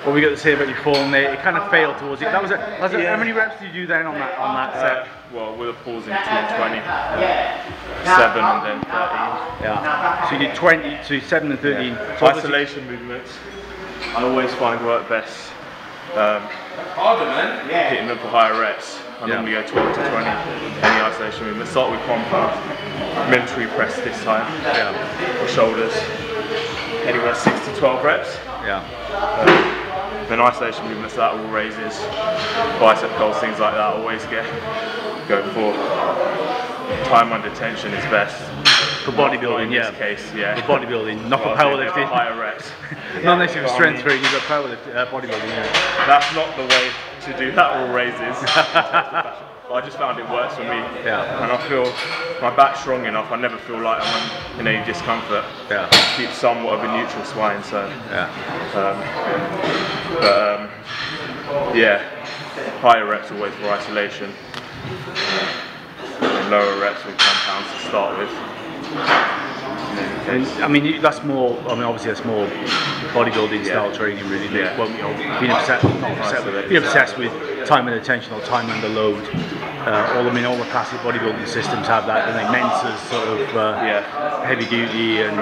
What we got to say about your form there? It kind of failed towards it. That was how many reps did you do then on that set? Well, with a pause in between 20, 7 and then 13. Yeah. So you did 20 to 7 and 13. Yeah. So isolation movements, I always find work best. Hitting them for higher reps. I normally go 12 to 20. Any isolation movement. Start with compound. Military press this time. For shoulders. Anywhere 6 to 12 reps. Then isolation movements, that all raises, bicep curls, things like that. Always go for time under tension is best. For bodybuilding, in this case, For bodybuilding, not for powerlifting. Higher reps. Not necessarily for strength training, but bodybuilding. That's not the way to do lateral raises. But I just found it works for me. And I feel my back's strong enough. I never feel like I'm in any discomfort. Keep somewhat of a neutral spine. So. Higher reps always for isolation. And lower reps with compounds to start with. And I mean, that's more. I mean, obviously, that's more bodybuilding style training, really. Well, you know, being obsessed with time and attention or time under load. All the classic bodybuilding systems have that, and like Mensa's sort of heavy duty, and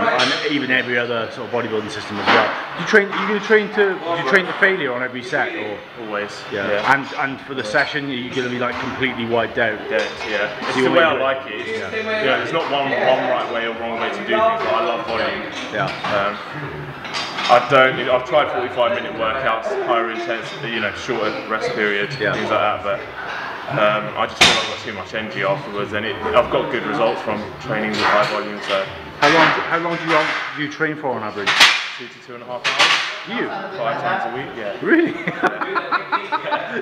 even every other sort of bodybuilding system as well. Did you train to failure on every set, or always? And for the session, you're going to be like completely wiped out. It's the way I like it. You know, there's not one right way or wrong way to do things. But I love volume. I've tried 45-minute workouts, higher intensity, you know, shorter rest periods, things like that, but I just feel I've got too much energy afterwards, and I've got good results from training with high volume. So how long do you train for on average? 2 to 2.5 hours. You? 5 times a week, Really?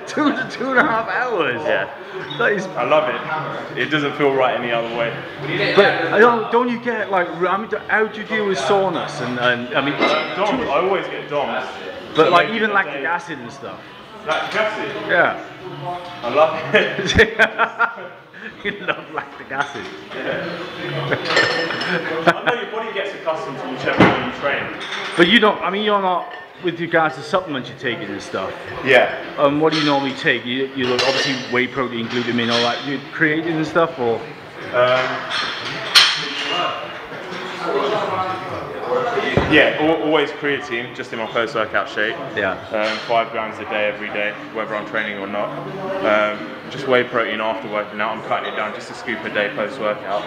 2 to 2.5 hours? That is. I love it. It doesn't feel right any other way. But don't you get like? I mean, how do you deal with soreness and I mean? DOMs. I always get DOMs. But like even lactic acid and stuff. Lactic acid? Yeah. I love it. You love lactic acid. I know your body gets accustomed to whichever way you train. But you don't, I mean, you're not, with regards to supplements you're taking and stuff. What do you normally take? You look, obviously whey protein, glutamine, all that. You creatine and stuff, or? Always creatine, just in my post-workout shake. 5 grams a day, every day, whether I'm training or not. Just whey protein after working out. I'm cutting it down just a scoop a day post-workout.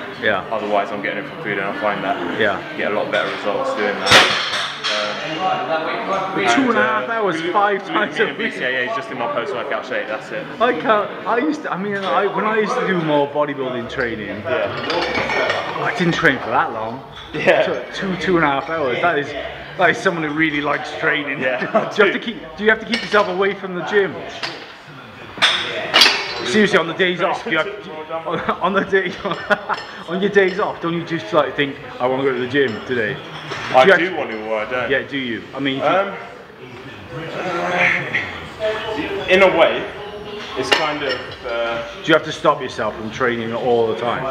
Otherwise, I'm getting it from food, and I find that get a lot better results doing that. 2.5 hours, 5 times a week. BCAAs just in my post-workout shake. That's it. When I used to do more bodybuilding training, I didn't train for that long. 2.5 hours. That is someone who really likes training. Do you have to keep yourself away from the gym? Seriously, on the days off, on your days off, don't you just like think, I want to go to the gym today? I do want to, or I don't. Yeah, do you? I mean, in a way, it's kind of. Do you have to stop yourself from training all the time?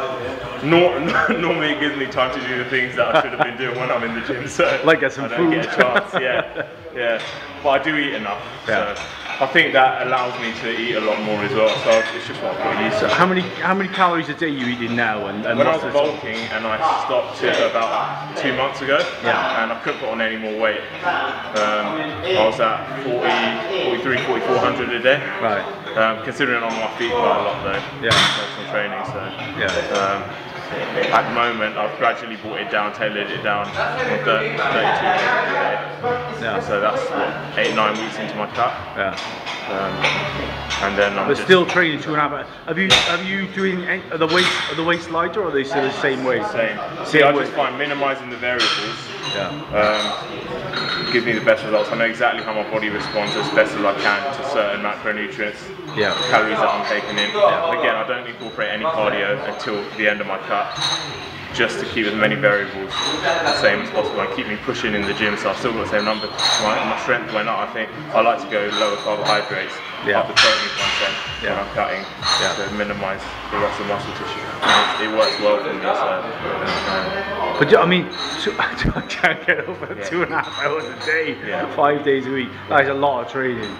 Normally, it gives me time to do the things that I should have been doing when I'm in the gym. So like get some food. Get a chance. But I do eat enough. So I think that allows me to eat a lot more as well. So it's just what I've got used to. So how many calories a day are you eating now? And when I was bulking and I stopped it about 2 months ago, and I couldn't put on any more weight. I was at 43, 4,400 a day. Right. Considering I'm on my feet quite a lot though. Personal training. So. At the moment, I've gradually brought it down, tailored it down to 32 a day. So that's what, 8-9 weeks into my cut. And then I'm still training 2.5 hours. Have you doing the weights lighter, or are they still the same weight? Same. I just find minimizing the variables gives me the best results. I know exactly how my body responds as best as I can to certain macronutrients, calories that I'm taking in. Again, I don't incorporate any cardio until the end of my cut. just to keep as many variables the same as possible and keep me pushing in the gym. So I've still got the same number. My strength went up. I think I like to go lower carbohydrates, up the protein content when I'm cutting to minimise the loss of muscle tissue. It works well for me. So, but I mean, I can't get over 2.5 hours a day, 5 days a week. That is a lot of training.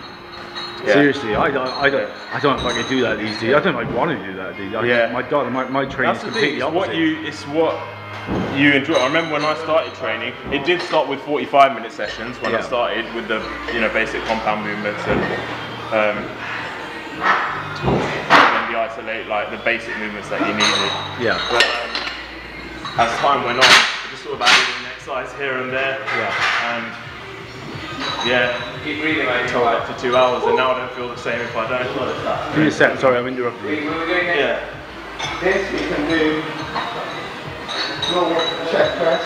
Seriously, I don't know if I can do that these days. I don't know if I want to do that these days. My God, my training is completely opposite. It's what you enjoy. I remember when I started training, it did start with 45-minute sessions when I started with the basic compound movements and then the isolate, like the basic movements that you needed. But as time went on, I just sort of added an exercise here and there. And keep breathing, I told up to 2 hours, and now I don't feel the same if I don't. Give me a sec, sorry, I'm interrupting you. We were doing it. This we can do normal chest press,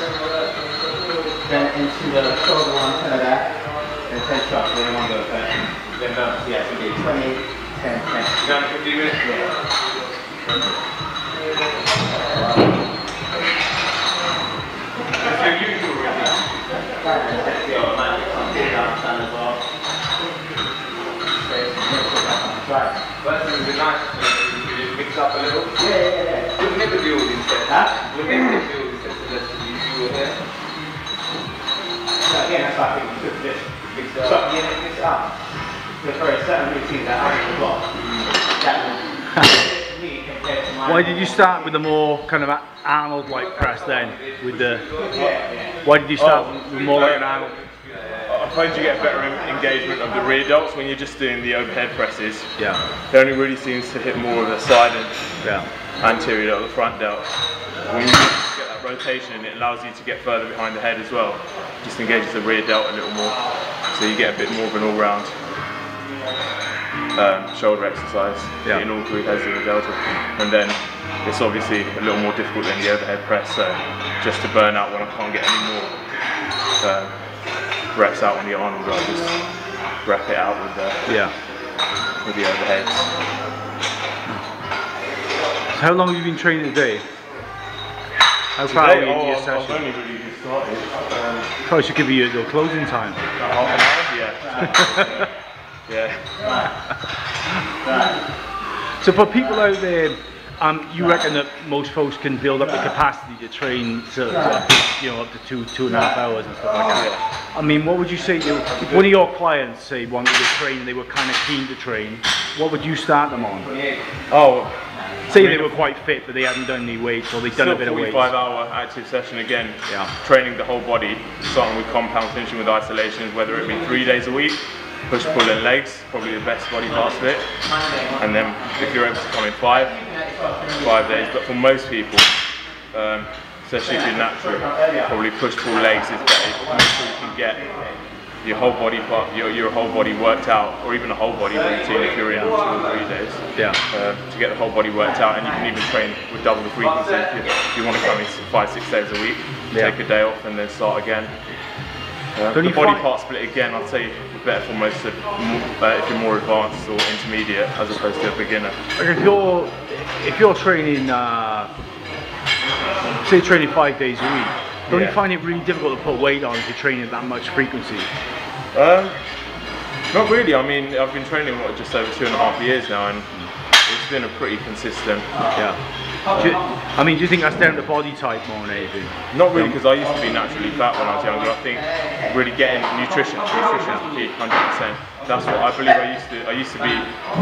then into the shoulder one, turn that, then 10 shots, then one go first. Then we do 20, 10, 10. You done 15 minutes? That's your usual routine. But it would be nice to mix up a little. We'll never do all these sets. We'll never do all these sets unless you were here. So again, that's why I think we could just mix it up. Mix it up. So for a certain routine that I haven't got, that will me compared to my... Why did you start with the more kind of Arnold-like press then? With the why did you start with more like an Arnold? I find you get better engagement of the rear delts when you're just doing the overhead presses. It only really seems to hit more of the side and anterior delt, the front delt. When you get that rotation, it allows you to get further behind the head as well. Just engages the rear delt a little more, so you get a bit more of an all-round shoulder exercise in all three heads of the delta. And then it's obviously a little more difficult than the overhead press, so just to burn out when I can't get any more reps out on the Arnold, I'll just wrap it out with the overheads. So how long have you been training today? How far are you into your session? I've only really just started. Probably should give you your closing time. Half an hour? So for people out there, you reckon that most folks can build up the capacity to train up to 2.5 hours and stuff like that. I mean, what would you say to if one of your clients say wanted to train, they were kind of keen to train, what would you start them on? Say they were quite fit, but they hadn't done any weights, or they'd done a bit of weights. 45-hour active session again, training the whole body, starting with compound, finishing with isolations, whether it be 3 days a week, push, pull and legs, probably the best body part split. And then if you're able to come in 5 days, but for most people, especially if you're natural, probably push, pull, legs is better. Make sure you can get your whole body part, your whole body worked out, or even a whole body routine if you're in 2 or 3 days. To get the whole body worked out, and you can even train with double the frequency if you want to come in 5-6 days a week. Take a day off and then start again. The body part split again, I'd say better for most of if you're more advanced or intermediate as opposed to a beginner. If you're training, say training 5 days a week, don't you find it really difficult to put weight on if you're training that much frequency? Not really. I mean, I've been training just over 2.5 years now, and it's been a pretty consistent. Do you think that's down to body type more than anything? Not really, because I used to be naturally fat when I was younger. I think really getting nutrition is the key, 100%. That's what I believe I used to be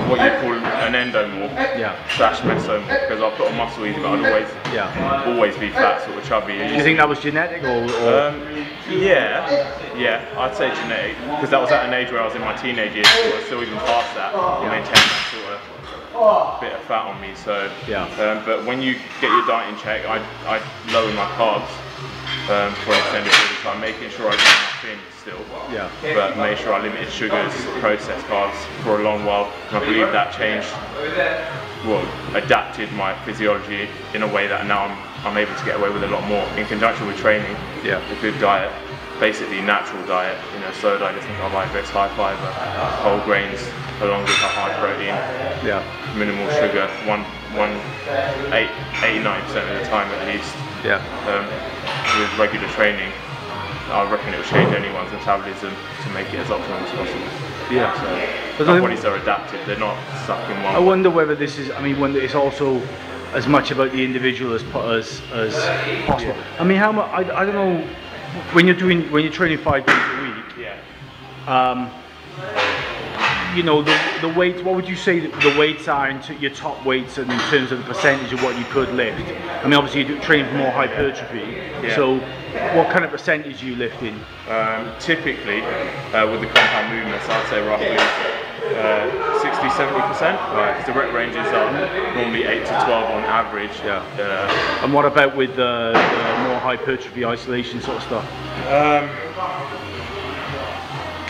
what you call an endomorph slash mesomorph, because I put on muscle easy, but I'd always be fat, sort of chubby. Do you think that was genetic or? Yeah, I'd say genetic, because that was at an age where I was in my teenage years, so I was still even past that, to maintain that sort of bit of fat on me. So but when you get your diet in check, I lower my carbs for an extended period of time, making sure I get enough in still, but make sure I limited sugars, processed carbs for a long while, and I believe that changed, adapted my physiology in a way that now I'm able to get away with a lot more in conjunction with training. A good diet, basically natural diet, slow digesting carbohydrates, high fiber, whole grains, along with a high protein, minimal sugar, 89% of the time at least, with regular training, I reckon it will change anyone's metabolism to make it as optimal as possible. So our bodies are adapted; they're not stuck in one. I wonder whether this is. I mean, when it's also as much about the individual as possible. I mean, how much? I don't know. When you're training 5 days a week. You know, the weights, what would you say the weights are into your top weights and in terms of the percentage of what you could lift? I mean, obviously you train for more hypertrophy, so what kind of percentage are you lifting? Typically, with the compound movements, I'd say roughly 60–70%. Right. The rep ranges are normally 8 to 12 on average. And what about with the more hypertrophy isolation sort of stuff?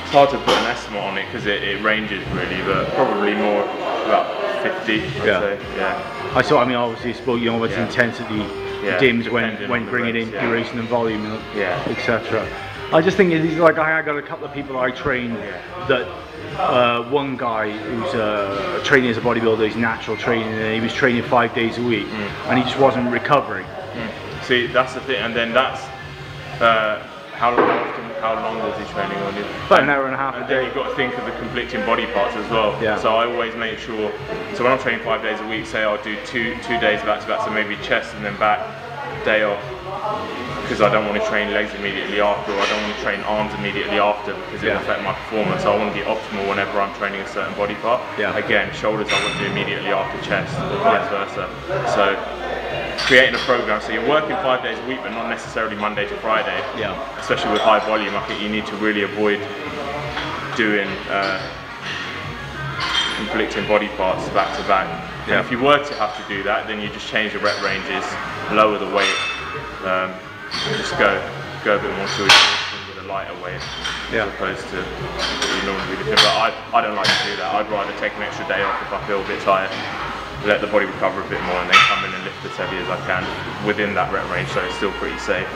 It's hard to put an estimate on it because it ranges really, but probably more about 50. I'd say. I mean, obviously, you know, it's intensity dims when bringing in duration and volume, etc. I just think it's like I got a couple of people I train that one guy who's training as a bodybuilder, he's natural training, and he was training 5 days a week, and he just wasn't recovering. See, that's the thing, and then that's how long was he training on you? About an hour and a half a day. Then you've got to think of the conflicting body parts as well. So I always make sure, so when I'm training 5 days a week, say I'll do two days back to back, so maybe chest and then back, day off, because I don't want to train legs immediately after, or I don't want to train arms immediately after, because it will affect my performance. So I want to be optimal whenever I'm training a certain body part. Again, shoulders I want to do immediately after chest, or vice versa. So creating a program, so you're working 5 days a week, but not necessarily Monday to Friday. Especially with high volume, I think you need to really avoid doing conflicting body parts back to back. And if you were to have to do that, then you just change the rep ranges, lower the weight, and just go a bit more to with a lighter weight, as opposed to what you normally do. But I don't like to do that. I'd rather take an extra day off if I feel a bit tired, let the body recover a bit more, and then come in and lift as heavy as I can within that rep range, so it's still pretty safe.